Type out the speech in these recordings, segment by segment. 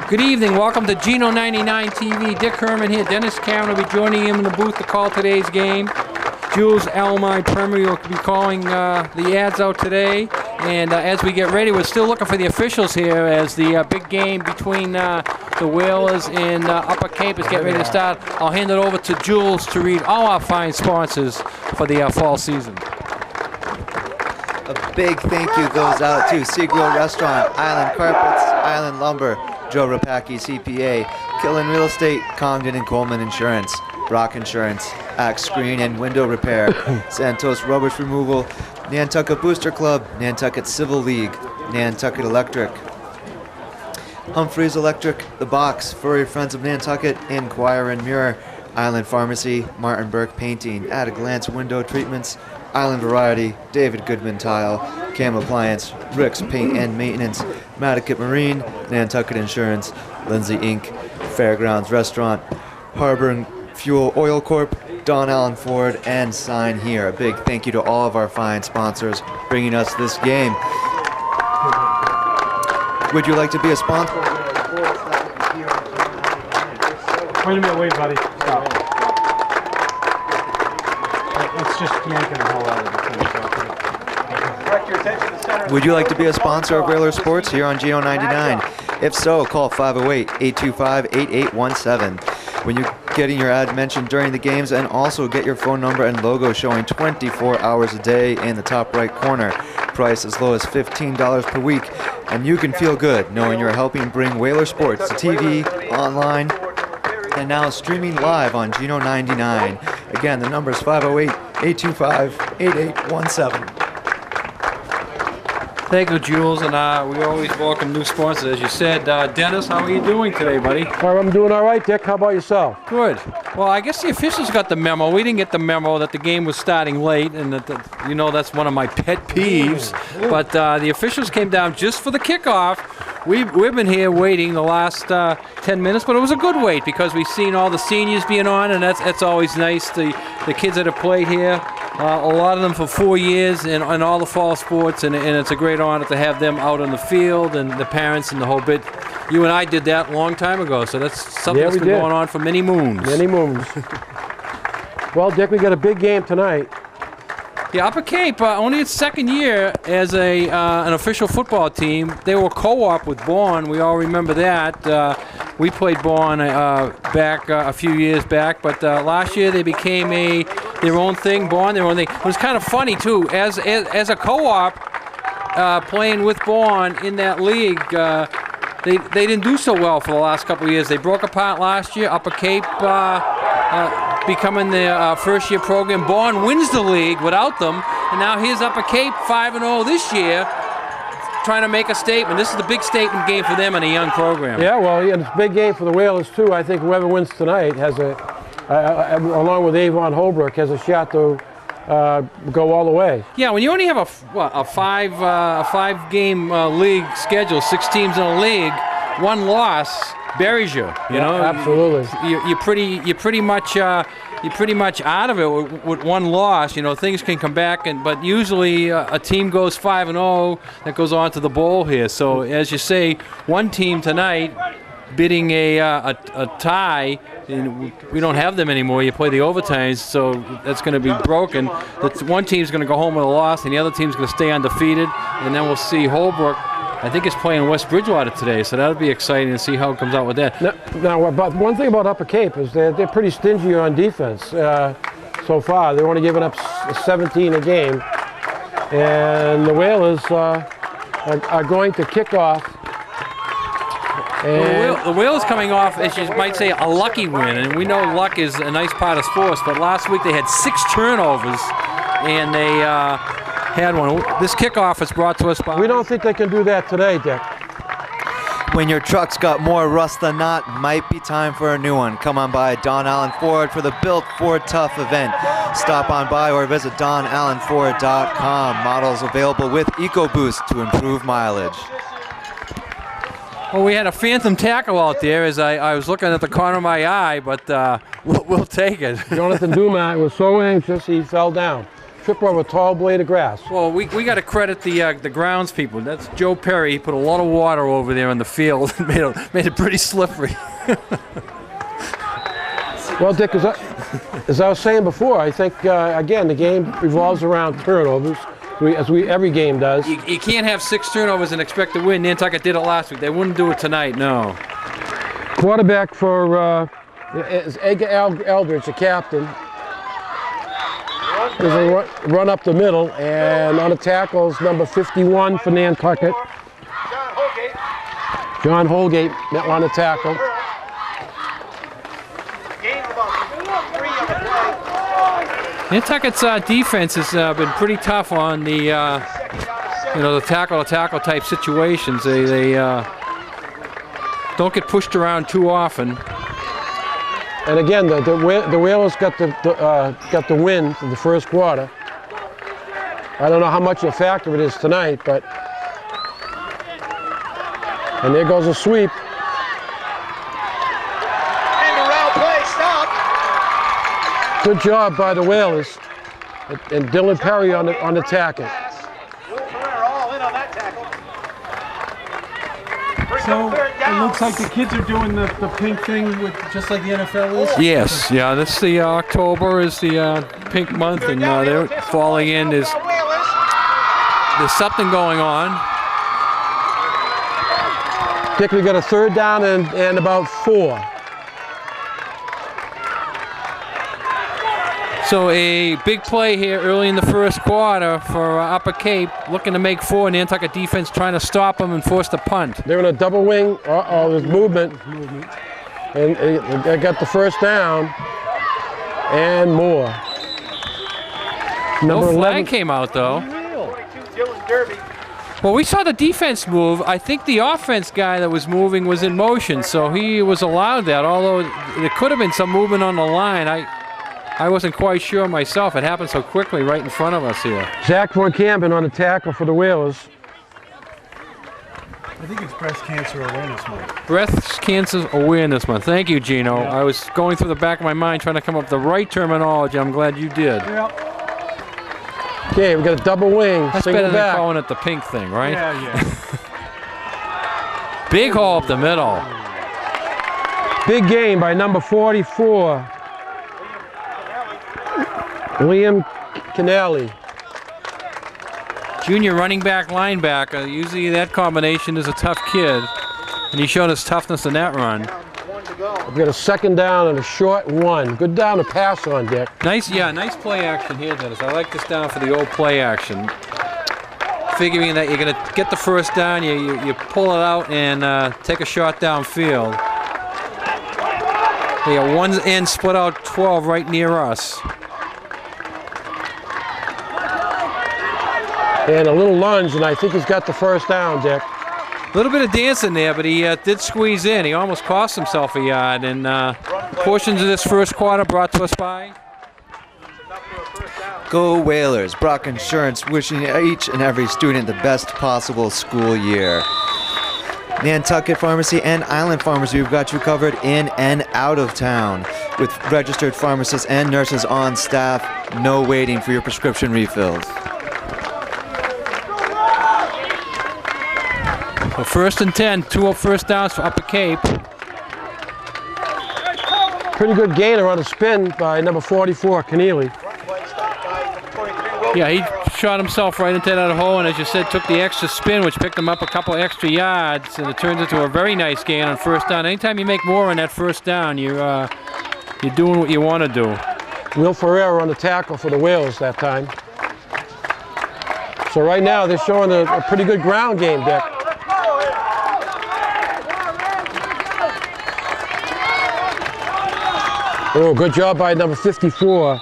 Good evening. Welcome to Geno 99 TV. Dick Herman here. Dennis Cameron will be joining him in the booth to call today's game. Jules Almine Premier will be calling the ads out today. And as we get ready, we're still looking for the officials here as the big game between the Whalers and Upper Cape is getting ready to start. I'll hand it over to Jules to read all our fine sponsors for the fall season. A big thank you goes out to Sea Grill Restaurant, Island Carpets, Island Lumber, Joe Rapaki CPA, Killen Real Estate, Congdon and Coleman Insurance, Brock Insurance, Axe Screen and Window Repair, Santos Rubbish Removal, Nantucket Booster Club, Nantucket Civil League, Nantucket Electric, Humphreys Electric, The Box, Furry Friends of Nantucket, Inquire and Mirror, Island Pharmacy, Martin Burke Painting, At a Glance Window Treatments, Island Variety, David Goodman Tile, Cam Appliance, Rick's Paint and Maintenance, Matticat Marine, Nantucket Insurance, Lindsay Inc., Fairgrounds Restaurant, Harbor and Fuel Oil Corp., Don Allen Ford, and Sign Here. A big thank you to all of our fine sponsors bringing us this game. Would you like to be a sponsor? Wait a minute, wait, buddy. Stop. Let's just make it a whole lot of the thing. Would you like to be a sponsor of Whaler Sports here on Geno 99? If so, call 508-825-8817. When you're getting your ad mentioned during the games, and also get your phone number and logo showing 24 hours a day in the top right corner. Price as low as $15 per week, and you can feel good knowing you're helping bring Whaler Sports to TV, online, and now streaming live on Geno 99. Again, the number is 508-825-8817. Thank you, Jules, and we always welcome new sponsors, as you said. Dennis, how are you doing today, buddy? I'm doing all right, Dick. How about yourself? Good. Well, I guess the officials got the memo. We didn't get the memo that the game was starting late, and that that's one of my pet peeves. But the officials came down just for the kickoff. We've been here waiting the last 10 minutes, but it was a good wait because we've seen all the seniors being on, and that's always nice. The kids that have played here, a lot of them for 4 years in all the fall sports, and it's a great honor to have them out on the field and the parents and the whole bit. You and I did that a long time ago, so that's something that's been going on for many moons. Many moons. Well, Dick, we got a big game tonight. Yeah, Upper Cape, only its second year as an official football team. They were co-op with Bourne. We all remember that. We played Bourne back a few years back, but last year they became their own thing, Bourne, their own thing. It was kind of funny, too. As a co-op playing with Bourne in that league, they didn't do so well for the last couple of years. They broke apart last year. Upper Cape becoming the first-year program. Bourne wins the league without them, and now here's Upper Cape 5-0 this year, trying to make a statement. This is the big statement game for them in a young program. Yeah, well, it's a big game for the Whalers, too. I think whoever wins tonight has along with Avon Holbrook, has a shot to go all the way. Yeah, when you only have a five-game league schedule, 6 teams in a league, one loss buries you. You know, absolutely. You're pretty much out of it with one loss. You know, things can come back, but usually a team goes 5-0 that goes on to the bowl here. So as you say, one team tonight bidding a tie. We don't have them anymore. You play the overtimes, so that's going to be broken. One team's going to go home with a loss, and the other team's going to stay undefeated. And then we'll see Holbrook. I think it's playing West Bridgewater today, so that'll be exciting to see how it comes out with that. Now, but one thing about Upper Cape is they're pretty stingy on defense so far. They're only giving up 17 a game, and the Whalers are going to kick off. Well, the Whalers coming off, as you might say, a lucky win, and we know luck is a nice part of sports, but last week they had 6 turnovers, and they had one. This kickoff is brought to us by... We don't think they can do that today, Dick. When your truck's got more rust than not, might be time for a new one. Come on by Don Allen Ford for the Built Ford Tough event. Stop on by or visit donallenford.com. Models available with EcoBoost to improve mileage. Well, we had a phantom tackle out there as I was looking at the corner of my eye, but we'll take it. Jonathan Dumas was so anxious he fell down. trip over a tall blade of grass. Well, we got to credit the grounds people. That's Joe Perry. He put a lot of water over there in the field and made it pretty slippery. Well, Dick, as I was saying before, I think, again, the game revolves around turnovers, as every game does. You can't have 6 turnovers and expect to win. Nantucket did it last week. They wouldn't do it tonight, no. Quarterback for is Edgar Eldridge, the captain. There's a run up the middle, and on the tackles, number 51 for Nantucket. John Holgate on the tackle. Nantucket's defense has been pretty tough on the the tackle-to-tackle type situations. They don't get pushed around too often. And again, the Whalers got the win for the first quarter. I don't know how much of a factor it is tonight, but and there goes a sweep. Good job by the Whalers, and Dylan Perry on the tackle. So it looks like the kids are doing the pink thing with just like the NFL is. Yes, yeah. This the October is the pink month, and they're falling in. There's something going on. Dick, we got a 3rd down and about 4. So a big play here early in the first quarter for Upper Cape, looking to make 4. Nantucket defense trying to stop them and force the punt. They're in a double wing. There's movement. And they got the first down and more. No Number flag 11 came out though. Well, we saw the defense move. I think the offense guy that was moving was in motion, so he was allowed that. Although there could have been some movement on the line. I wasn't quite sure myself. It happened so quickly right in front of us here. Zach Von Campen on the tackle for the Whalers. I think it's Breast Cancer Awareness Month. Breast Cancer Awareness Month. Thank you, Gino. Yeah. I was going through the back of my mind trying to come up with the right terminology. I'm glad you did. Yeah. Okay, we got a double wing. That's single better back. than calling it the pink thing, right? Yeah. Big hole up the middle. Big game by number 44. Liam Kennelly. Junior running back, linebacker. Usually that combination is a tough kid. And he showed his toughness in that run. We've got a 2nd down and a short 1. Good down to pass on, Dick. Nice play action here, Dennis. I like this down for the old play action. Figuring that you're going to get the first down, you pull it out and take a shot downfield. They got one end split out 12 right near us. And a little lunge, and I think he's got the first down, Dick. A little bit of dancing there, but he did squeeze in. He almost cost himself a yard. And portions of this first quarter brought to us by Go Whalers. Brock Insurance wishing each and every student the best possible school year. Nantucket Pharmacy and Island Pharmacy, we've got you covered in and out of town. With registered pharmacists and nurses on staff, no waiting for your prescription refills. So 1st and 10, 2 first downs for Upper Cape. Pretty good gainer on a spin by number 44, Keneally. Yeah, he shot himself right into that hole, and as you said, took the extra spin, which picked him up a couple extra yards, and it turns into a very nice gain on first down. Anytime you make more on that first down, you're doing what you want to do. Will Ferreira on the tackle for the Whalers that time. So right now they're showing a pretty good ground game, Dick. Oh, good job by number 54.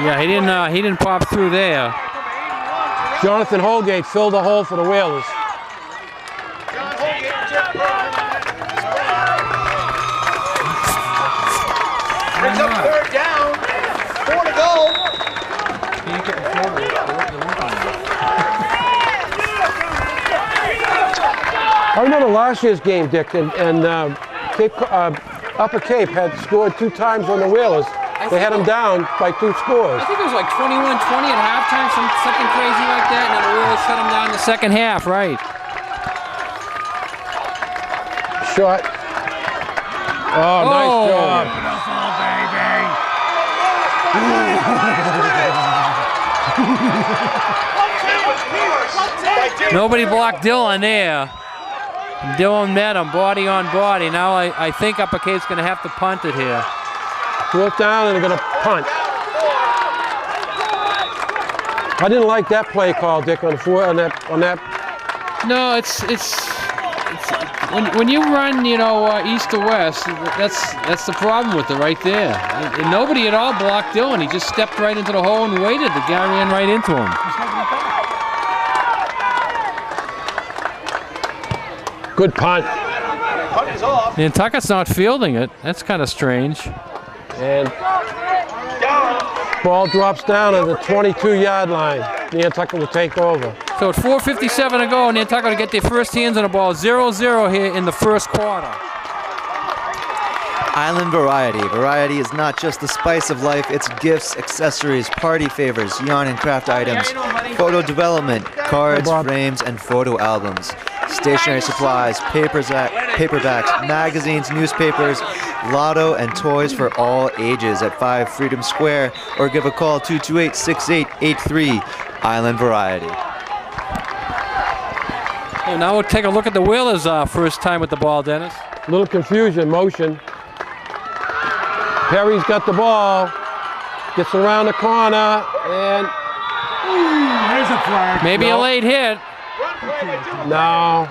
Yeah, he didn't pop through there. Jonathan Holgate filled the hole for the Whalers. Brings up 3rd down. 4 to go. I remember last year's game, Dick, and Upper Cape had scored 2 times on the Whalers. They had them down by 2 scores. I think it was like 21-20 at halftime, something crazy like that, and then the Whalers shut them down in the second half, right? Shot. Oh, nice job. Nobody blocked Dylan there. Dylan met him, body on body. Now I think UpperCape's going to have to punt it here. 4th down, and they're going to punt. I didn't like that play call, Dick, on that. No, it's when you run, you know, east to west. That's the problem with it right there. And nobody at all blocked Dylan. He just stepped right into the hole and waited. The guy ran right into him. Good punt. Punt is off. Nantucket's not fielding it. That's kind of strange. And ball drops down at the 22-yard line. Nantucket will take over. So at 4:57 to go, Nantucket will get their first hands on the ball. 0-0 here in the first quarter. Island Variety. Variety is not just the spice of life, it's gifts, accessories, party favors, yarn and craft items, photo development, cards, frames, and photo albums, stationery supplies, paperbacks, magazines, newspapers, lotto, and toys for all ages at 5 Freedom Square, or give a call 228-6883. Island Variety. Well, now we'll take a look at the Whalers' first time with the ball, Dennis. A little confusion, motion. Perry's got the ball, gets around the corner, and There's a flag. Maybe a late hit. no.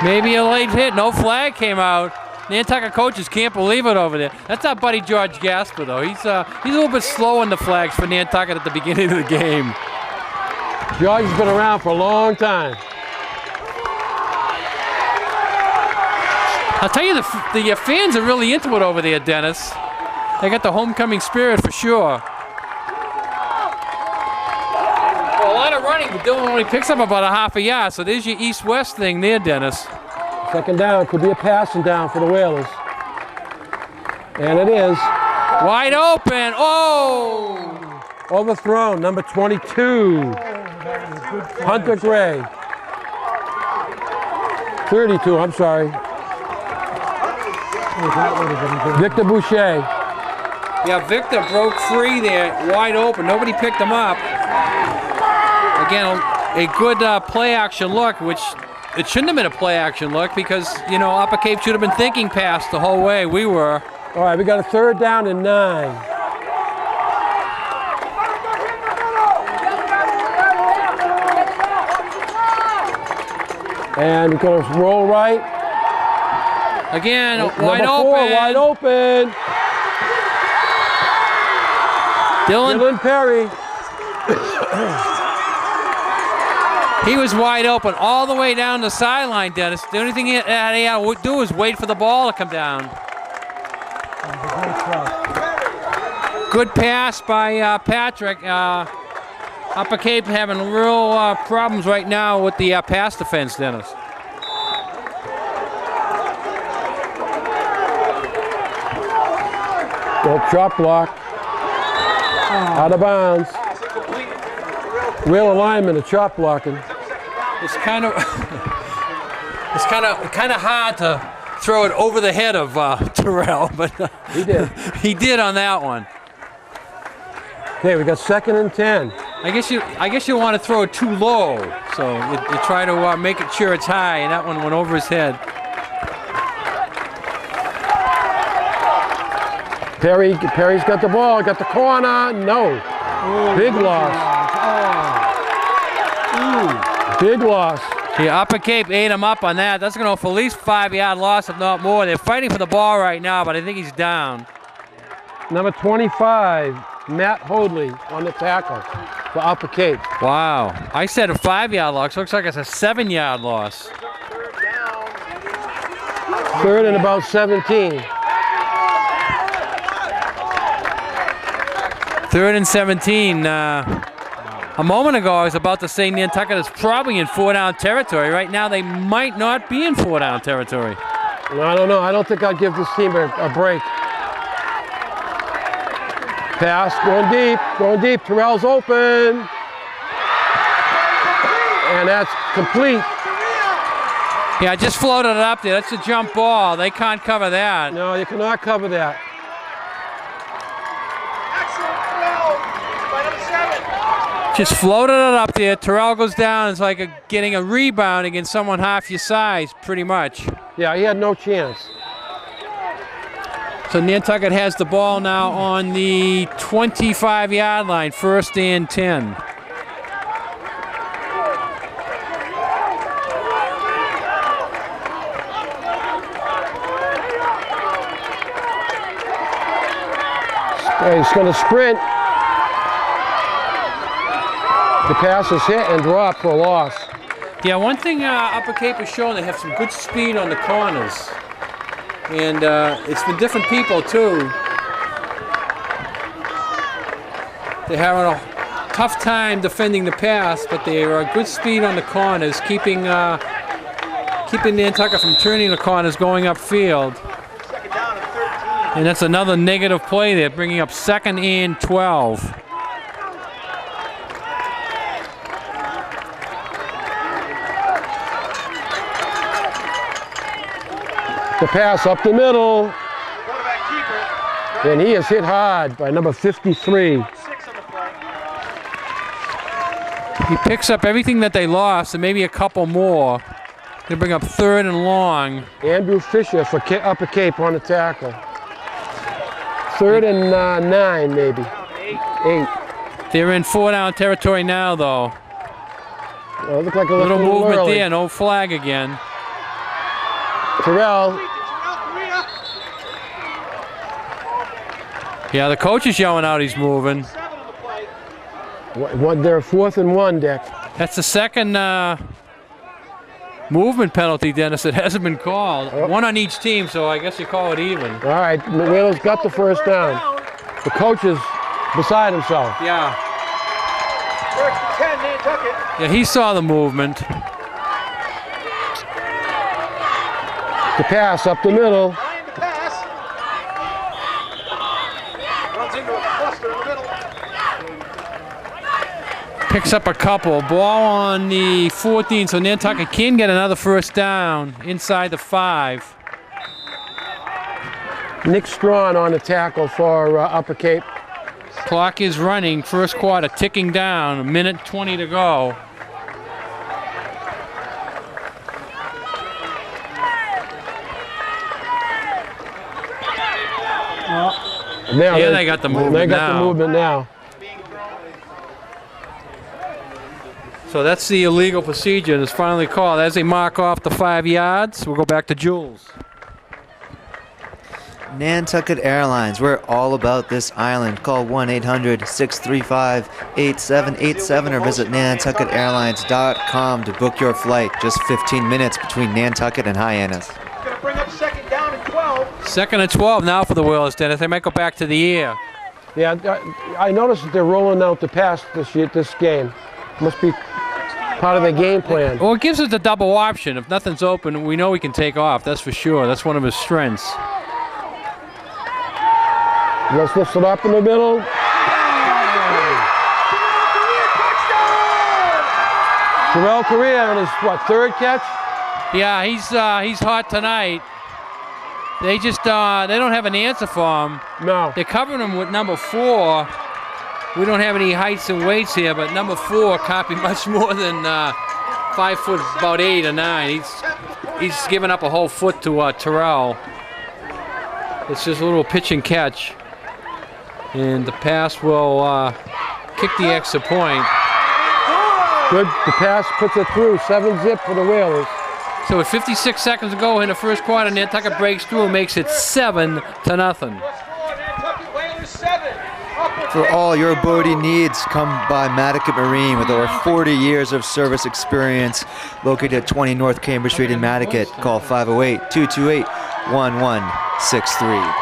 Maybe a late hit. No flag came out. Nantucket coaches can't believe it over there. That's our buddy George Gasper, though. He's a little bit slow on the flags for Nantucket at the beginning of the game. George has been around for a long time. I'll tell you, the fans are really into it over there, Dennis. They got the homecoming spirit for sure. Well, a lot of running, but Dylan only picks up about a half a yard, so there's your east-west thing there, Dennis. 2nd down, could be a passing down for the Whalers. And it is. Wide open, oh! Overthrown, number 22. Hunter Gray. 32, I'm sorry. Victor Boucher. Yeah, Victor broke free there, wide open. Nobody picked him up. Again, a good play-action look, which it shouldn't have been a play-action look because, you know, UpperCape should have been thinking pass the whole way. We were. All right, we got a 3rd down and 9. And we're going to roll right. Again, Number wide 4, open. wide open. Dylan Perry. He was wide open all the way down the sideline, Dennis. The only thing he had to do is wait for the ball to come down. Good pass by Patrick. UpperCape having real problems right now with the pass defense, Dennis. Go chop block. Out of bounds. Real alignment of chop blocking. It's kind of hard to throw it over the head of Terrell, but He did. he did on that one. Okay, we got 2nd and 10. I guess you want to throw it too low, so you try to make it sure it's high, and that one went over his head. Perry's got the ball, got the corner. No. Big loss. Big loss. Yeah, UpperCape ate him up on that. That's going to go for at least 5-yard loss, if not more. They're fighting for the ball right now, but I think he's down. Number 25, Matt Hoadley on the tackle for UpperCape. Wow. I said a 5-yard loss. Looks like it's a 7-yard loss. 3rd and about 17. 3rd and 17. A moment ago, I was about to say Nantucket is probably in 4-down territory. Right now, they might not be in 4-down territory. I don't know. I don't think I'd give this team a break. Pass, going deep. Terrell's open. And that's complete. Yeah, I just floated it up there. That's a jump ball. They can't cover that. No, you cannot cover that. Just floated it up there. Terrell goes down. It's like getting a rebound against someone half your size, pretty mumuch. Yeah, he had no chance. So Nantucket has the ball now on the 25-yard line, 1st and 10. He's going to sprint. The pass is hit and dropped for a loss. Yeah, one thing Upper Cape has shown, they have some good speed on the corners. And it's been different people, too. They're having a tough time defending the pass, but they are good speed on the corners, keeping Nantucket from turning the corners going upfield. And that's another negative play there, bringing up 2nd and 12. The pass up the middle. And he is hit hard by number 53. He picks up everything that they lost and maybe a couple more. They bring up 3rd and long. Andrew Fisher for Upper Cape on the tackle. 3rd and 9, maybe. 8. They're in 4-down territory now, though. Well, it looked like a Little movement early. there, no flag again. Terrell. Yeah, the coach is yelling out he's moving. They're 4th and 1, Dick. That's the second movement penalty, Dennis, that hasn't been called. One on each team, so I guess you call it even. All right, Whalers got the 1st down. The coach is beside himself. Yeah. 1st and 10, Nantucket. Yeah, he saw the movement. The pass up the middle. Trying to pass. Runs into a cluster in the middle. Picks up a couple. Ball on the 14, so Nantucket can get another 1st down inside the 5. Nick Strawn on the tackle for Upper Cape. Clock is running, 1st quarter ticking down, 1:20 to go. Now Yeah, they got the movement They got now. the movement now. So that's the illegal procedure that's finally called. As they mark off the 5 yards, we'll go back to Jules. Nantucket Airlines, we're all about this island. Call 1-800-635-8787 or visit nantucketairlines.com to book your flight. Just 15 minutes between Nantucket and Hyannis. Going to bring up 2nd down and 12. 2nd and 12 now for the Whalers, Dennis. They might go back to the air. Yeah, I noticed that they're rolling out the pass this game. Must be part of the game plan. Well, it gives us the double option. If nothing's open, we know we can take off. That's for sure. That's one of his strengths. Let's lift it up in the middle. Terrell Correa on his, 3rd catch? Yeah, he's hot tonight. They just they don't have an answer for him. No. They're covering him with number 4. We don't have any heights and weights here, but number 4 can't be much more than 5 foot, about 8 or 9. He's given up a whole foot to Terrell. It's just a little pitch and catch. And the pass will kick the extra point. Good. The pass puts it through. 7-zip for the Whalers. So with 56 seconds to go in the 1st quarter, Nantucket breaks through and makes it 7-0. Nantucket Whalers 7. For all your boating needs, come by Matticat Marine with over 40 years of service experience. Located at 20 North Cambridge Street in Matticat. Call 508-228-1163.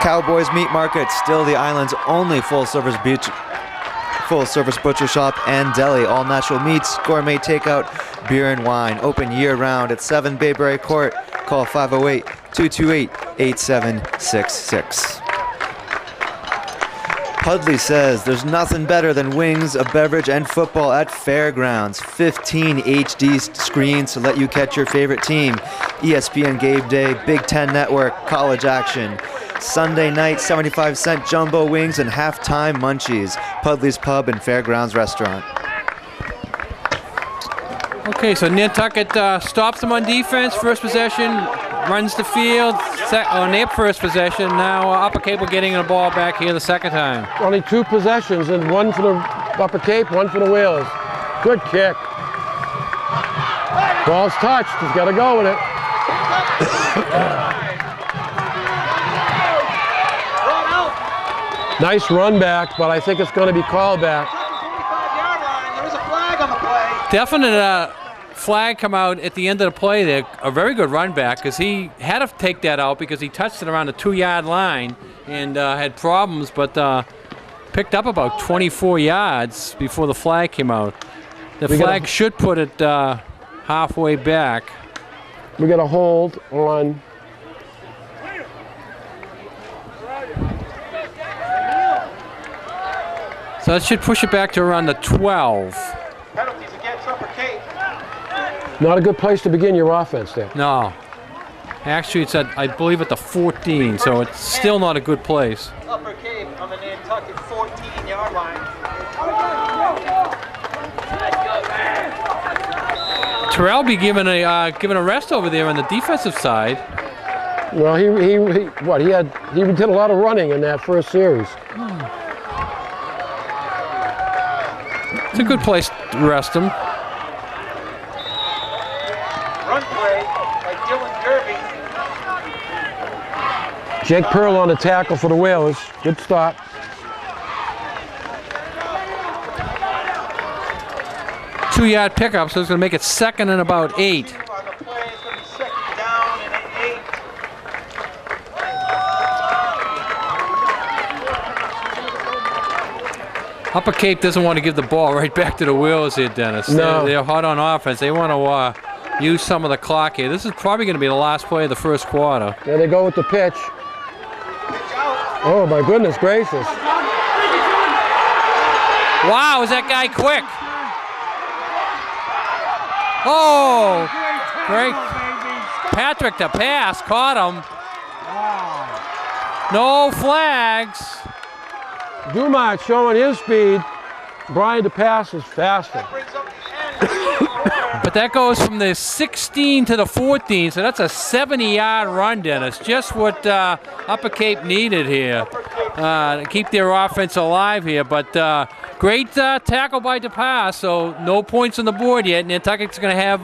Cowboys Meat Market, still the island's only full-service full-service butcher shop and deli, all natural meats, gourmet takeout, beer and wine. Open year-round at 7 Bayberry Court. Call 508-228-8766. Pudley says there's nothing better than wings, a beverage, and football at Fairgrounds. 15 HD screens to let you catch your favorite team. ESPN Game Day, Big Ten Network, college action. Sunday night, 75-cent jumbo wings and halftime munchies. Pudley's Pub and Fairgrounds Restaurant. Okay, so Nantucket stops them on defense. First possession, runs the field. On their first possession, now Upper Cape will getting the ball back here the second time. Only 2 possessions, and 1 for the Upper Cape, 1 for the Whalers. Good kick. Ball's touched. He's got to go with it. Nice run back, but I think it's going to be called back. There was a flag on the play. Definite flag come out at the end of the play there. A very good run back because he had to take that out because he touched it around the 2-yard line and had problems, but picked up about 24 yards before the flag came out. The flag should put it halfway back. We got a hold on. So that should push it back to around the 12. Penalties against Upper Cape. Not a good place to begin your offense there. No. Actually, it's at, I believe, at the 14, so it's still not a good place. Upper Cape on the Nantucket 14-yard line. Terrell be given a rest over there on the defensive side. Well, he did a lot of running in that first series. It's a good place to rest him. Run play by Dylan Derby. Jake Pearl on the tackle for the Whalers. Good stop. Two-yard pickup, so it's going to make it second and about 8. On the play, it's going to be second down and 8. Upper Cape doesn't want to give the ball right back to the Whalers here, Dennis. No. They're hot on offense. They want to use some of the clock here. This is probably going to be the last play of the first quarter. There they go with the pitch. Oh, my goodness gracious. Wow, is that guy quick? Oh, great. Patrick to pass, caught him. No flags. Dumont showing his speed. Brian to pass is faster. But that goes from the 16 to the 14, so that's a 70-yard run, Dennis. Just what Upper Cape needed here to keep their offense alive here. But great tackle by DePass, so no points on the board yet. Nantucket's going to have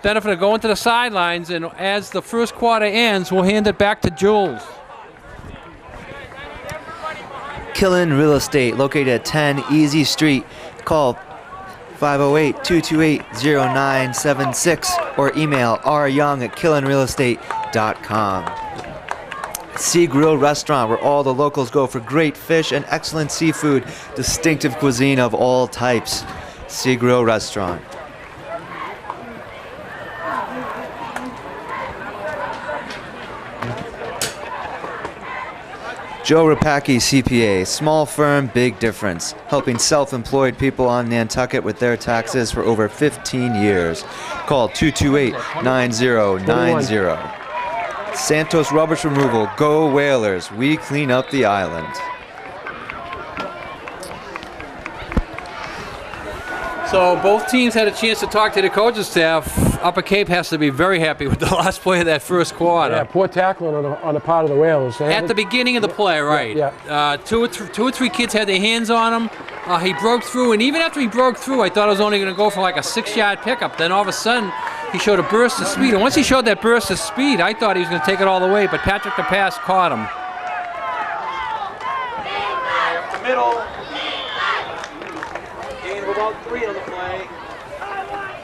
benefit of going to the sidelines, and as the first quarter ends, we'll hand it back to Jules. Killen Real Estate, located at 10 Easy Street. Call 508-228-0976 or email ryoung@killenrealestate.com. Sea Grill Restaurant, where all the locals go for great fish and excellent seafood, distinctive cuisine of all types. Sea Grill Restaurant. Joe Rapacki, CPA, small firm, big difference, helping self-employed people on Nantucket with their taxes for over 15 years. Call 228-9090. Santos Rubbish Removal, go Whalers, we clean up the island. So both teams had a chance to talk to the coaching staff. Upper Cape has to be very happy with the last play of that first quarter. Yeah, poor tackling on the part of the Whalers. At the beginning of the play, right. Yeah. Two or three kids had their hands on him. He broke through, and even after he broke through, I thought it was only going to go for like a 6-yard pickup. Then all of a sudden, he showed a burst of speed. And once he showed that burst of speed, I thought he was going to take it all the way, but Patrick the pass caught him. The middle. Gain of about 3 on the play.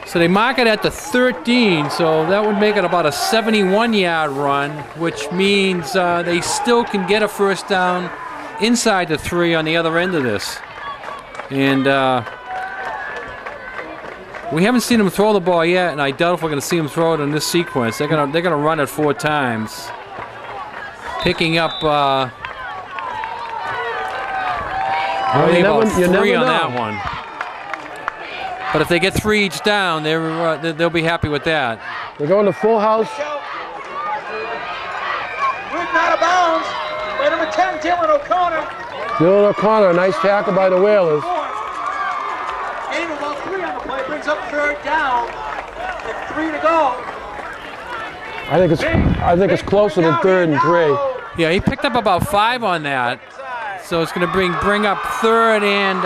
So they mark it at the 13, so that would make it about a 71-yard run, which means they still can get a first down inside the 3 on the other end of this. And we haven't seen him throw the ball yet, and I doubt if we're going to see him throw it in this sequence. They're gonna run it 4 times, picking up about 3 on that one. But if they get 3 each down, they'll be happy with that. They're going to full house. Moving out of bounds. By number 10, Dylan O'Connor. Dylan O'Connor, nice tackle by the Whalers. Gain of about 3 on the play, brings up 3rd down. And 3 to go. I think it's closer than 3rd and 3. Yeah, he picked up about 5 on that. So it's going to bring up 3rd, and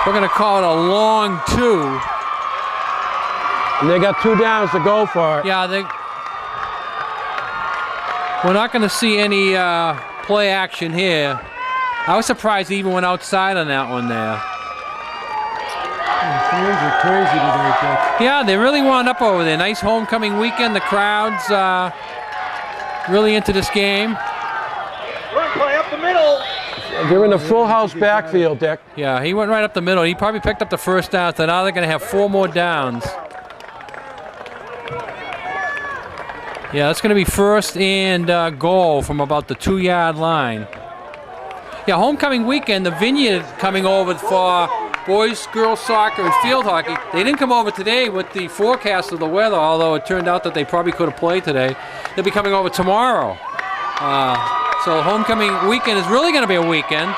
we're going to call it a long 2. And they got 2 downs to go for it. Yeah, we're not going to see any play action here. I was surprised he even went outside on that one there. Fans are crazy today, Dick. Yeah, they really wound up over there. Nice homecoming weekend. The crowd's really into this game. Run play up the middle. They're in the full house backfield, Dick. Yeah, he went right up the middle. He probably picked up the 1st down, so now they're going to have 4 more downs. Yeah, it's going to be 1st and goal from about the 2-yard line. Yeah, homecoming weekend, the Vineyard coming over for boys, girls soccer, and field hockey. They didn't come over today with the forecast of the weather, although it turned out that they probably could have played today. They'll be coming over tomorrow. So homecoming weekend is really going to be a weekend.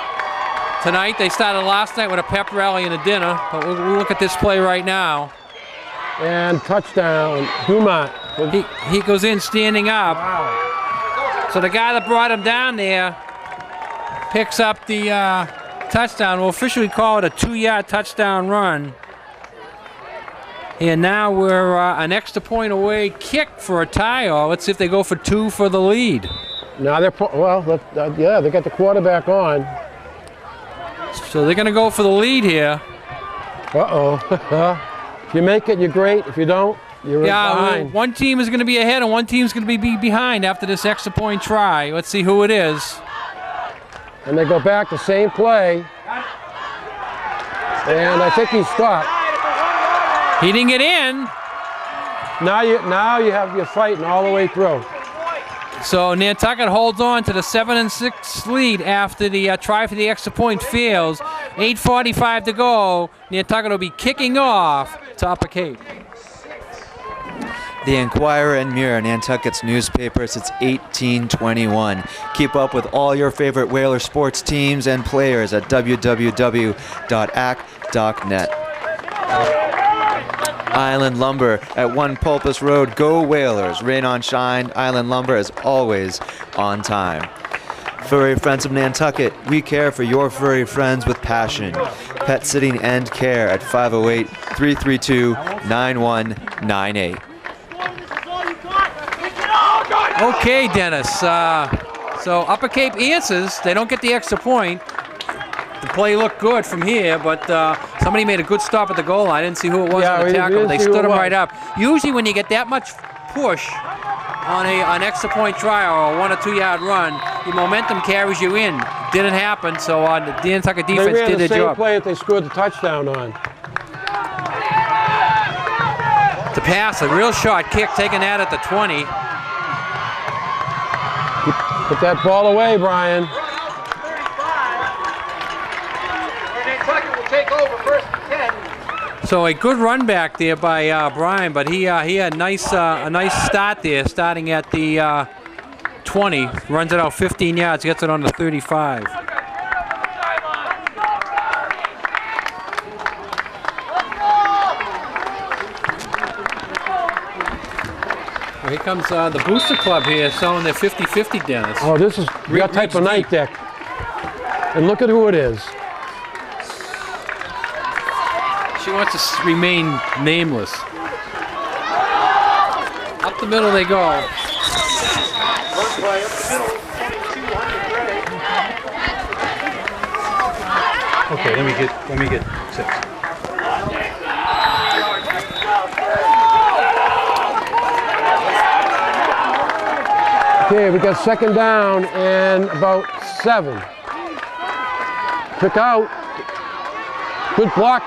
Tonight, they started last night with a pep rally and a dinner, but we'll look at this play right now. And touchdown, Dumont. He goes in standing up. Wow. So the guy that brought him down there picks up the touchdown. We'll officially call it a 2-yard touchdown run. And now we're an extra point away kick for a tie. Or let's see if they go for 2 for the lead. Now they got the quarterback on. So they're going to go for the lead here. Uh-oh. If you make it, you're great. If you don't, you're behind. One team is going to be ahead and one team's going to be behind after this extra point try. Let's see who it is. And they go back the same play. And I think he stopped. He didn't get in. Now you're fighting all the way through. So Nantucket holds on to the 7-6 lead after the try for the extra point fails. 8:45 to go. Nantucket will be kicking off to Upper Cape. The Enquirer and Mirror, Nantucket's newspaper, since 1821. Keep up with all your favorite Whaler sports teams and players at www.ac.net. Island Lumber at 1 Pulpus Road. Go Whalers. Rain on shine. Island Lumber is always on time. Furry Friends of Nantucket. We care for your furry friends with passion. Pet sitting and care at 508-332-9198. Okay, Dennis. So Upper Cape answers. They don't get the extra point. The play looked good from here, but somebody made a good stop at the goal line. I didn't see who it was in the tackle. They stood him right up. Usually when you get that much push on an extra point try or a 1 or 2 yard run, your momentum carries you in. Didn't happen, so the Nantucket defense did their job. They ran the same play that they scored the touchdown on. To pass, a real short kick, taking that at the 20. Put that ball away, Brian. Take over 1st and 10. So a good run back there by Brian, but he had a nice start there, starting at the 20, runs it out 15 yards, gets it on the 35. Well, here comes the Booster Club here selling their 50-50, Dennis. Oh, this is your type of night, Dick. And look at who it is. She wants to remain nameless. Up the middle they go. Okay, let me get 6. Okay, we got 2nd down and about 7. Kick out. Good block.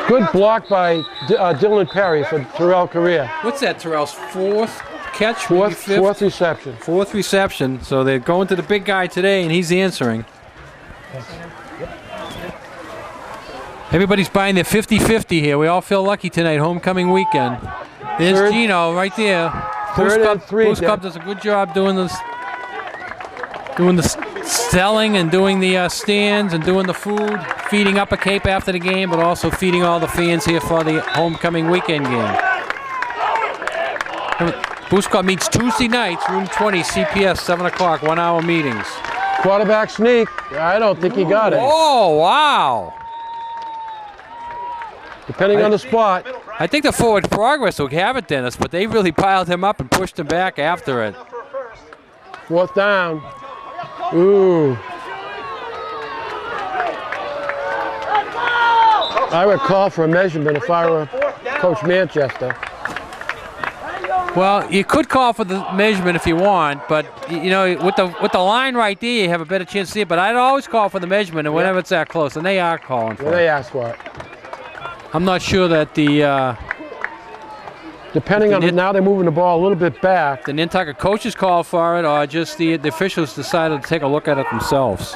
Good block by Dylan Perry for Terrell Correa. What's that, Terrell's fourth catch? Maybe fifth? Fourth reception. Fourth reception. So they're going to the big guy today, and he's answering. Everybody's buying their 50-50 here. We all feel lucky tonight, homecoming weekend. There's Third- Gino right there. Third and 3. Boost Club does a good job doing this, selling and doing the stands and doing the food, feeding Upper Cape after the game, but also feeding all the fans here for the homecoming weekend game. Boost Club meets Tuesday nights, room 20, CPS, 7 o'clock, 1-hour meetings. Quarterback sneak. I don't think he got it. Oh, wow. Depending on the spot. I think the forward progress will have it, Dennis, but they really piled him up and pushed him back after it. Fourth down. Ooh. I would call for a measurement if I were Coach Manchester. Well, you could call for the measurement if you want, but you know, with the line right there, you have a better chance to see it. But I'd always call for the measurement, and whenever it's that close, and they are calling for Yeah, it. they asked for it. I'm not sure that the Depending on it, now they're moving the ball a little bit back. Nantucket coaches called for it, or just the officials decided to take a look at it themselves.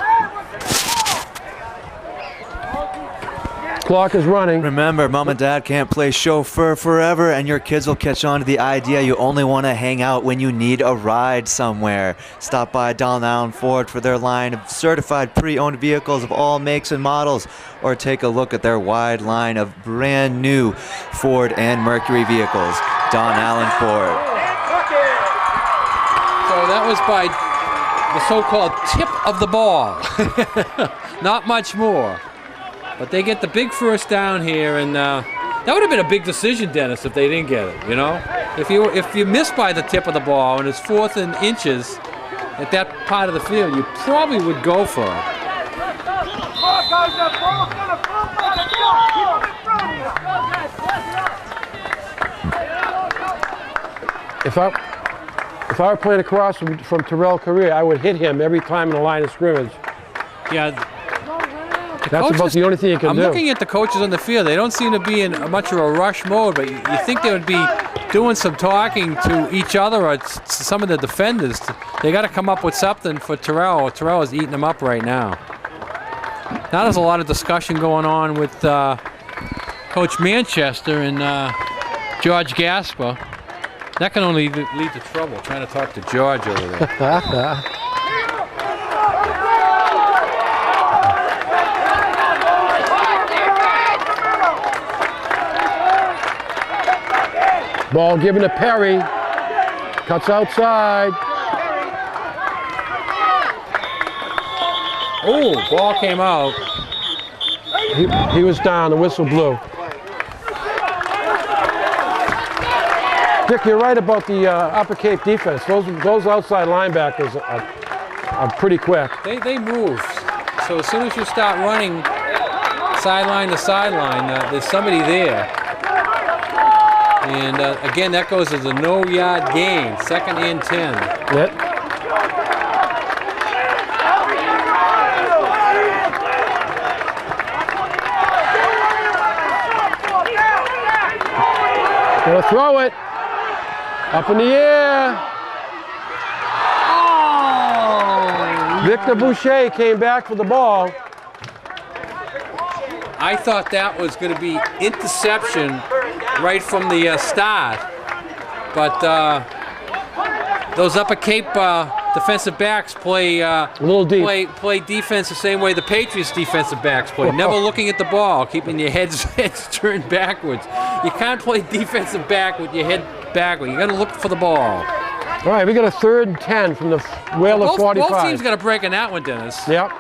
Clock is running. Remember, mom and dad can't play chauffeur forever, and your kids will catch on to the idea you only want to hang out when you need a ride somewhere. Stop by Don Allen Ford for their line of certified pre-owned vehicles of all makes and models, or take a look at their wide line of brand new Ford and Mercury vehicles. Don Allen Ford. So that was by the so-called tip of the ball. Not much more. But they get the big first down here, and that would have been a big decision, Dennis, if they didn't get it. You know, if you miss by the tip of the ball and it's 4th and inches at that part of the field, you probably would go for it. If I were playing across from Terrell Correa, I would hit him every time in the line of scrimmage. Yeah. That's about the only thing you can I'm do. looking at the coaches on the field. They don't seem to be in much of a rush mode, but you think they would be doing some talking to each other or some of the defenders. They got to come up with something for Terrell. Terrell is eating them up right now. Now there's a lot of discussion going on with Coach Manchester and George Gasper. That can only lead to trouble, trying to talk to George over there. Ball given to Perry. Cuts outside. Oh, ball came out. He was down. The whistle blew. Dick, you're right about the Upper Cape defense. Those outside linebackers are pretty quick. They move. So as soon as you start running sideline to sideline, there's somebody there. And again, that goes as a no-yard gain, 2nd and 10. Yep. Gonna throw it. Up in the air. Oh! Victor Boucher came back for the ball. I thought that was going to be interception right from the start. But those Upper Cape defensive backs play little deep. Play defense the same way the Patriots defensive backs play. Never looking at the ball, keeping your heads turned backwards. You can't play defensive back with your head backward. You got to look for the ball. All right, we got a 3rd and 10 from the Whaler 45. Both teams got a break in that one, Dennis. Yep.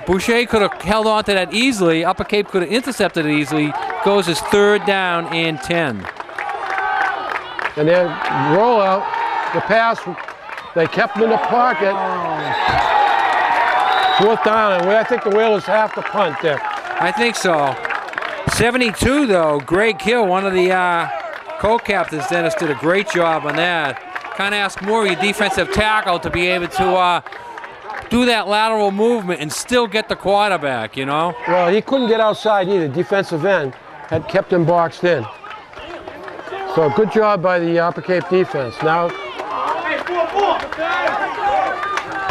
Boucher could have held on to that easily. Upper Cape could have intercepted it easily. Goes as 3rd down and 10. And then roll out, the pass, they kept him in the pocket. 4th down, and I think the Whalers have to punt there. I think so. 72, though. Greg Hill, one of the co-captains, Dennis, did a great job on that. Kind of asked more of your defensive tackle to be able to do that lateral movement and still get the quarterback, you know? Well, he couldn't get outside either. Defensive end had kept him boxed in. So good job by the Upper Cape defense. Now,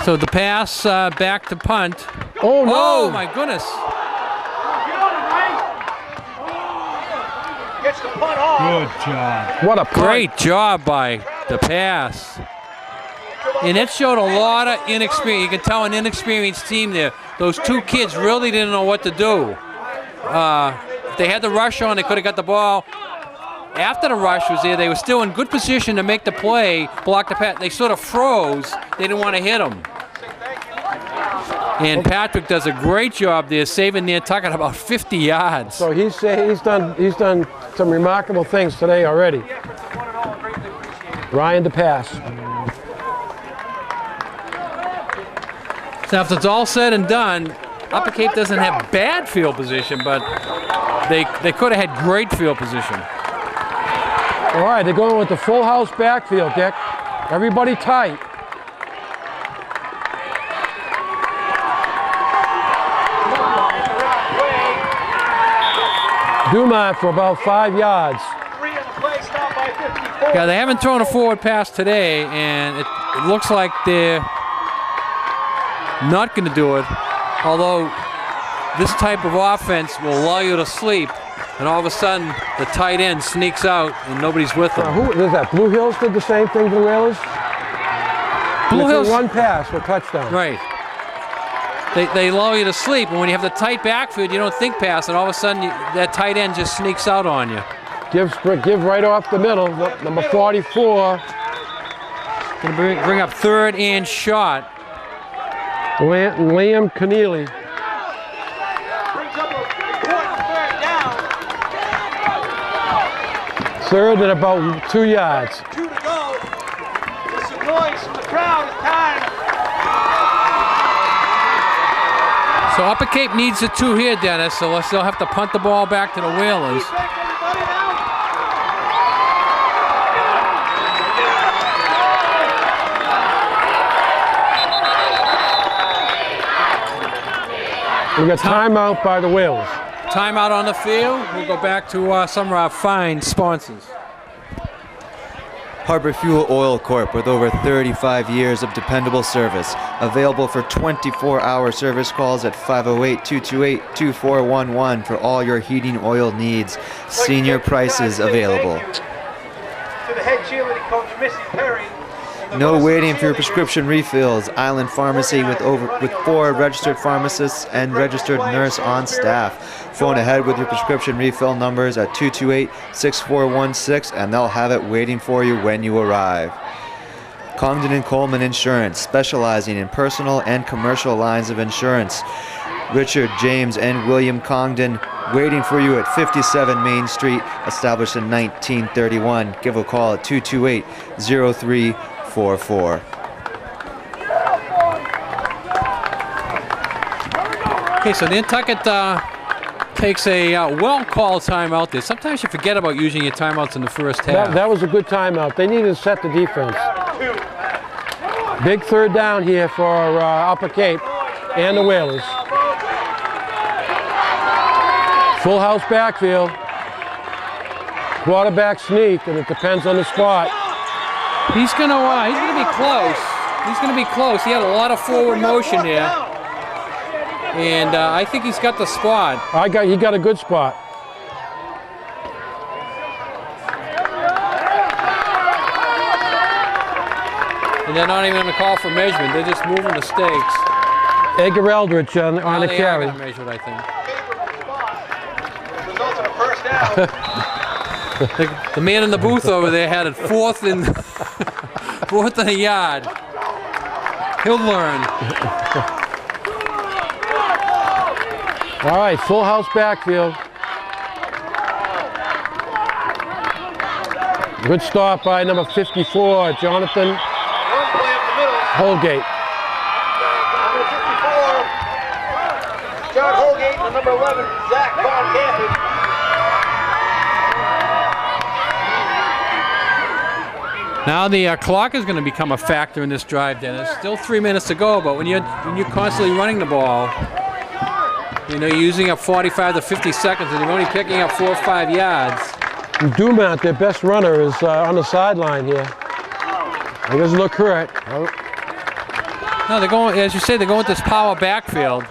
So the pass back to punt. oh no! Oh my goodness. Gets the punt off. Good job. What a punt. Great job by the pass. And it showed a lot of inexperience. You can tell an inexperienced team there. Those two kids really didn't know what to do. If they had the rush on, they could have got the ball. After the rush was there, they were still in good position to make the play, block the pass. They sort of froze. They didn't want to hit them. And Patrick does a great job there, saving Nantucket about 50 yards. So he's done some remarkable things today already. Ryan to pass. So after it's all said and done, Upper Cape doesn't have bad field position, but they could have had great field position. All right, they're going with the full house backfield, Dick. Everybody tight. Dumont for about 5 yards. 3 in the play, stop by 54. Yeah, they haven't thrown a forward pass today, and it looks like they're not going to do it. Although this type of offense will allow you to sleep, and all of a sudden the tight end sneaks out and nobody's with them. Who is that? Blue Hills did the same thing to the Whalers? Blue Hills, one pass for touchdown. right. They allow you to sleep, and when you have the tight backfield, you don't think pass, and all of a sudden that tight end just sneaks out on you. Give right off the middle, number 44. Going to bring up 3rd and short. Liam Keneally. Brings up a important 3rd down. 3rd and about 2 yards. 2 to go. There's some noise from the crowd. It's time. So Upper Cape needs a 2 here, Dennis, so they'll have to punt the ball back to the Whalers. Thank everybody now. We got timeout by the Whalers. Timeout on the field. We'll go back to some of our fine sponsors. Harbor Fuel Oil Corp. with over 35 years of dependable service. Available for 24-hour service calls at 508-228-2411 for all your heating oil needs. Senior prices available. To the head cheerleading coach, Missy Perry. No waiting for your prescription refills. Island Pharmacy with 4 registered pharmacists and registered nurse on staff. Phone ahead with your prescription refill numbers at 228-6416 and they'll have it waiting for you when you arrive. Congdon and Coleman Insurance, specializing in personal and commercial lines of insurance. Richard, James, and William Congdon waiting for you at 57 Main Street, established in 1931. Give a call at 228-0344. Okay, so Nantucket takes a well-called timeout there. Sometimes you forget about using your timeouts in the first half. That was a good timeout. They needed to set the defense. Big 3rd down here for Upper Cape and the Whalers. Full house backfield. Quarterback sneak, and it depends on the spot. He's gonna be close. He's gonna be close. He had a lot of forward motion there, and I think he's got the spot. He got a good spot. And they're not even gonna call for measurement. They're just moving the stakes. Edgar Eldridge on the They are carry. gonna measure it, I think. Results in a 1st down. The man in the booth over there had it 4th and 4th and a yard. He'll learn. All right, full house backfield. Good stop by number 54, Jonathan One play up the middle. Holgate. Number 54, John Holgate, and number 11, Zach Von Campen. Now the clock is going to become a factor in this drive, Dennis. Still 3 minutes to go, but when you're constantly running the ball, you know, you're using up 45 to 50 seconds, and you're only picking up 4 or 5 yards. And Dumont, their best runner, is on the sideline here. He doesn't look hurt. Oh. No, they're going, as you say, they're going with this power backfield.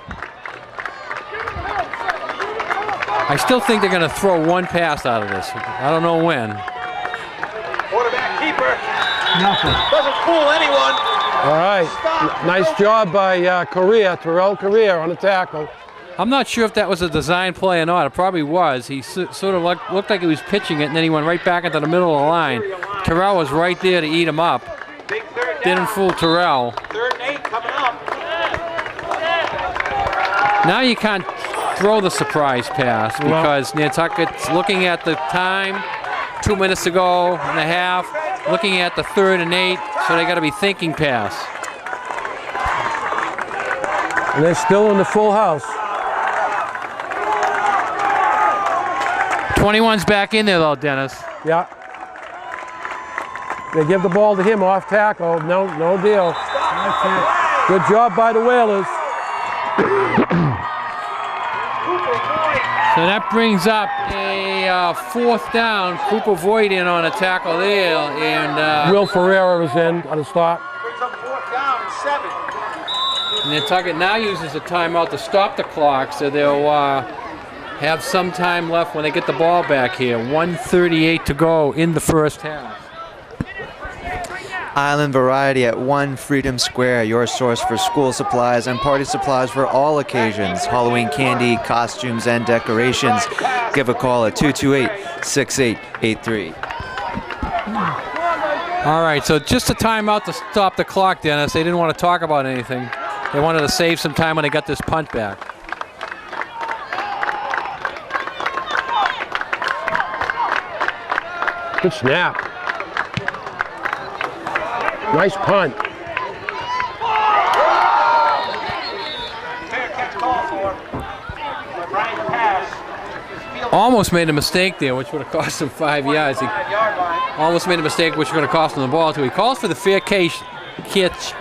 I still think they're going to throw one pass out of this. I don't know when. Quarterback keeper. Nothing. Doesn't fool anyone. All right. Nice job by Correa, Terrell Correa on the tackle. I'm not sure if that was a design play or not. It probably was. He sort of looked like he was pitching it, and then he went right back into the middle of the line. Terrell was right there to eat him up. Big third down. Didn't fool Terrell. 3rd and 8 coming up. Now you can't throw the surprise pass because Nantucket's looking at the time, 2 minutes to go and a half, looking at the 3rd and 8, so they got to be thinking pass. And they're still in the full house. 21's back in there though, Dennis. Yeah. They give the ball to him off tackle. No deal. Good job by the Whalers. So that brings up a 4th down. Cooper Voigt in on a tackle there, and Will Ferreira is in on the stop. Brings up 4th down and 7. Nantucket now uses a timeout to stop the clock, so they'll have some time left when they get the ball back here. 1:38 to go in the first half. Island Variety at 1 Freedom Square, your source for school supplies and party supplies for all occasions. Halloween candy, costumes, and decorations. Give a call at 228-6883. All right, so just a timeout to stop the clock, Dennis. They didn't want to talk about anything. They wanted to save some time when they got this punt back. Good snap. Nice punt. Fair catch call for. Right pass. Almost made a mistake there, which would have cost him 5 yards. He 5-yard line. almost made a mistake, which would have cost him the ball, too. He calls for the fair catch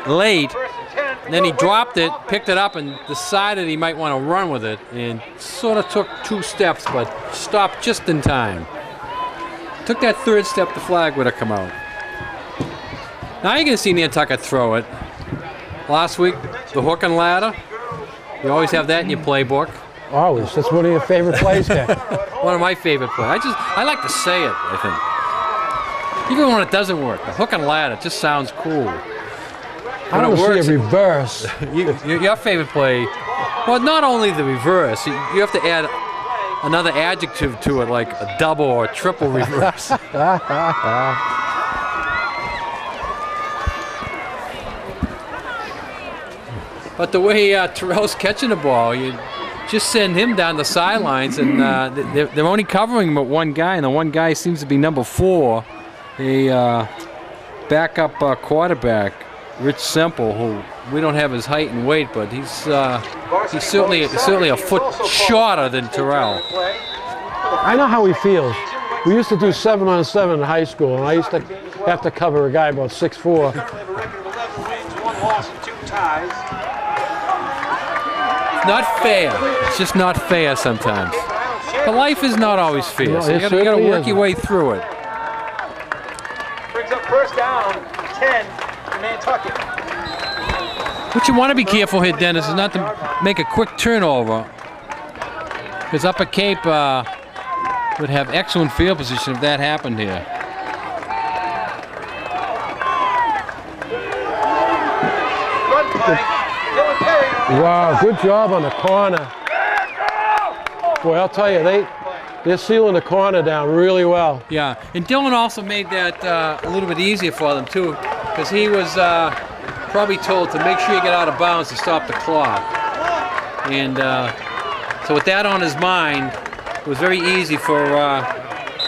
late, 1st and 10. and then he dropped it, picked it up, and decided he might want to run with it, and sort of took 2 steps, but stopped just in time. Took that 3rd step, the flag would have come out. Now you're going to see Nantucket throw it. Last week, the hook and ladder. You always have that in your playbook. Always. That's one of your favorite plays there. One of my favorite plays. I like to say it, I think. Even when it doesn't work, the hook and ladder just sounds cool. I don't see a reverse. Your favorite play, well, not only the reverse, you have to add another adjective to it, like a double or triple reverse. But the way Terrell's catching the ball, you just send him down the sidelines, and they're only covering him with one guy, and the one guy seems to be number 4, a backup quarterback, Rich Semple, who we don't have his height and weight, but he's certainly a foot shorter than Terrell. I know how he feels. We used to do 7-on-7 in high school, and I used to have to cover a guy about 6'4". They have a record of 11 wins, 1 loss, and 2 ties. Not fair. It's just not fair sometimes. But life is not always fair, No, so you it gotta certainly work your isn't. way through it. Brings up 1st down, 10 for Nantucket. What you want to be careful here, Dennis, is not to make a quick turnover, because Upper Cape would have excellent field position if that happened here. Run play. Dylan Perry. Wow, good job on the corner. Boy, I'll tell you, they're sealing the corner down really well. Yeah, and Dylan also made that a little bit easier for them too, because he was probably told to make sure you get out of bounds to stop the clock. And so with that on his mind, it was very easy for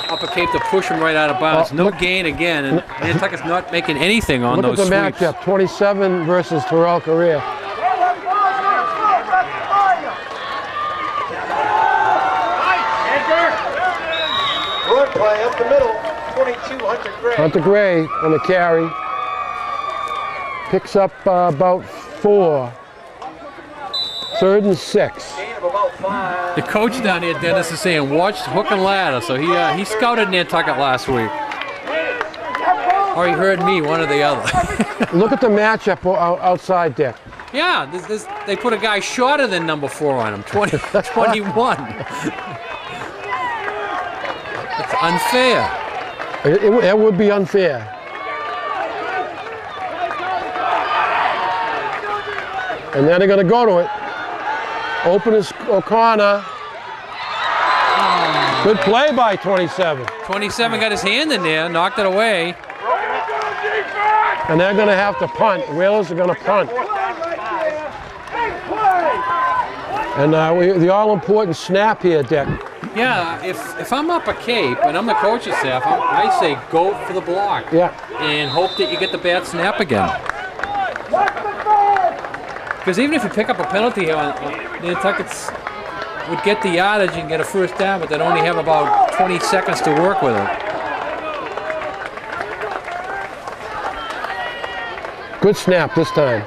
Upper Cape to push him right out of bounds. No gain again, and Nantucket's not making anything on Look those at the sweeps. matchup, 27 versus Terrell Correa. Run play up the middle. 22, Hunter Gray. Hunter Gray on the carry. Picks up about 4. 3rd and 6. Gain of about 5. The coach down here, Dennis, is saying watch hook and ladder. So he scouted Nantucket last week. Or he heard me, one or the other. Look at the matchup outside, Dick. Yeah, they put a guy shorter than number 4 on him, 21. It's unfair. It would be unfair. And then they're going to go to it. Open his corner. Good play by 27. 27 got his hand in there, knocked it away. And they're going to have to punt. The Whalers are going to punt. And the all-important snap here, Dick. Yeah, if I'm up a Cape and I'm the coaching staff, I say go for the block. Yeah. And hope that you get the bad snap again. Because even if you pick up a penalty here, Nantucket would get the yardage and get a first down, but they'd only have about 20 seconds to work with it. Good snap this time.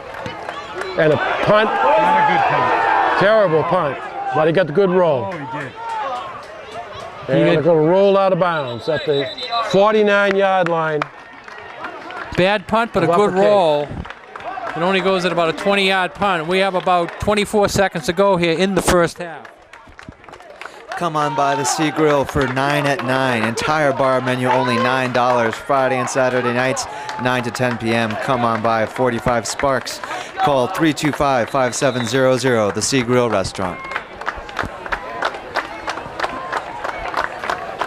And a punt. Not a good punt. Terrible punt. But he got the good roll. Oh, he did. And they're going to roll out of bounds at the 49-yard line. Bad punt, but a good roll. It only goes at about a 20-yard punt. We have about 24 seconds to go here in the first half. Come on by the Sea Grill for 9 at 9. Entire bar menu only $9. Friday and Saturday nights, 9 to 10 p.m. Come on by 45 Sparks. Call 325-5700. The Sea Grill Restaurant.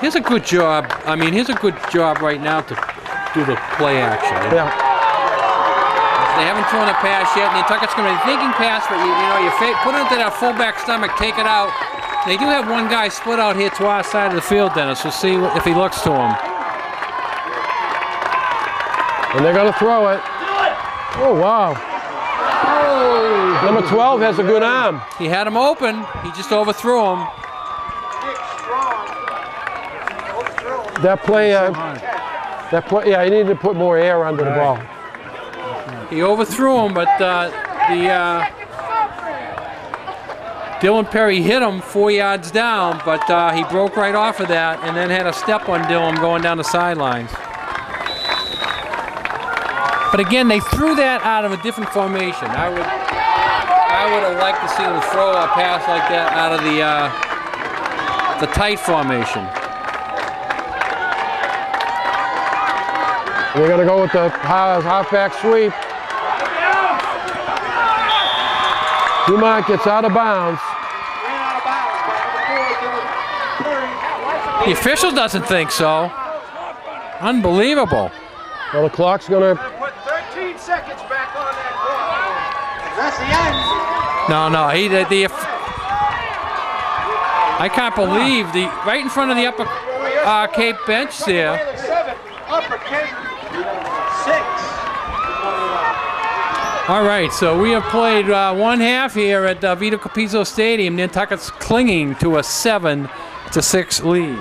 Here's a good job. I mean, here's a good job right now to do the play action. Yeah. They haven't thrown a pass yet. Nantucket's going to be thinking pass, but you put it into that fullback stomach, take it out. They do have one guy split out here to our side of the field, Dennis. We'll see if he looks to him. And they're going to throw it. Oh, wow. Oh. Number 12 has a good arm. He had him open. He just overthrew him. That play, yeah, he needed to put more air under the ball. He overthrew him, but Dylan Perry hit him 4 yards down, but he broke right off of that and then had a step on Dylan going down the sidelines. But again, they threw that out of a different formation. I would have liked to see them throw a pass like that out of the tight formation. They're going to go with the halfback sweep. Dumont gets out of bounds. The official doesn't think so. Unbelievable. Well, the clock's going to... Put 13 seconds back on that clock. That's the end. No, I can't believe right in front of the upper Cape bench there. 7, Upper Cape 6. All right, so we have played one half here at Vito Capizzo Stadium. Nantucket's clinging to a 7-6 lead.